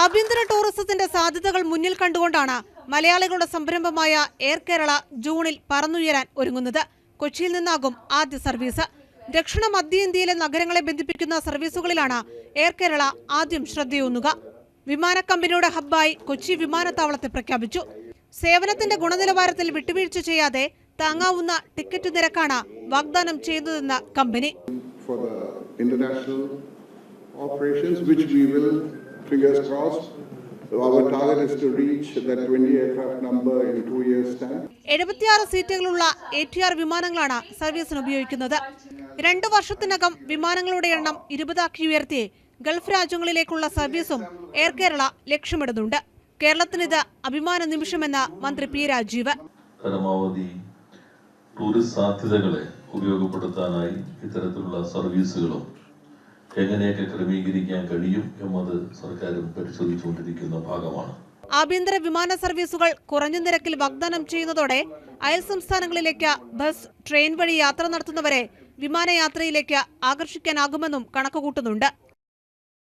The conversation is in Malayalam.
ആഭ്യന്തര ടൂറിസത്തിന്റെ സാധ്യതകൾ മുന്നിൽ കണ്ടുകൊണ്ടാണ് മലയാളികളുടെ സംരംഭമായ എയർ കേരള ജൂണിൽ പറന്നുയരാൻ ഒരുങ്ങുന്നത്. കൊച്ചിയിൽ നിന്നാകും ആദ്യ സർവീസ്. ദക്ഷിണ മധ്യ ഇന്ത്യയിലെ നഗരങ്ങളെ ബന്ധിപ്പിക്കുന്ന സർവീസുകളിലാണ് എയർ കേരള ആദ്യം ശ്രദ്ധയൂന്നുക. വിമാന കമ്പനിയുടെ ഹബ്ബായി കൊച്ചി വിമാനത്താവളത്തെ പ്രഖ്യാപിച്ചു. സേവനത്തിന്റെ ഗുണനിലവാരത്തിൽ വിട്ടുവീഴ്ച ചെയ്യാതെ താങ്ങാവുന്ന ടിക്കറ്റ് നിരക്കാണ് വാഗ്ദാനം ചെയ്യുന്നതെന്ന് company. Fingers crossed. Our target is to reach that 20 aircraft number in 2 years' time. 76 സീറ്റുകളുള്ള ATR വിമാനങ്ങളാണ് സർവീസിന് ഉപയോഗിക്കുന്നത്. 2 വർഷത്തിനകം വിമാനങ്ങളുടെ എണ്ണം 20 ഉയർത്തി ഗൾഫ് രാജ്യങ്ങളിലേക്കുള്ള സർവീസും എയർ കേരള ലക്ഷ്യമിടുന്നുണ്ട്. കേരളത്തിനിത് അഭിമാന നിമിഷമെന്ന് മന്ത്രി പി രാജീവ്. പരമാവധി ടൂറിസ്റ്റ് സാധ്യതകളെ ഉപയോഗപ്പെടുത്താനായി ഇത്തരത്തിലുള്ള സർവീസുകളും എങ്ങനെയൊക്കെ ക്രമീകരിക്കാൻ കഴിയും എന്നത് സർക്കാരും പരിശോധിച്ചുകൊണ്ടിരിക്കുന്ന ഭാഗമാണ്. ആഭ്യന്തര വിമാന സർവീസുകൾ കുറഞ്ഞ നിരക്കിൽ വാഗ്ദാനം ചെയ്യുന്നതോടെ അയൽ സംസ്ഥാനങ്ങളിലേക്ക് ബസ്, ട്രെയിൻ വഴി യാത്ര നടത്തുന്നവരെ വിമാനയാത്രയിലേക്ക് ആകർഷിക്കാനാകുമെന്നും കണക്കുകൂട്ടുന്നുണ്ട്.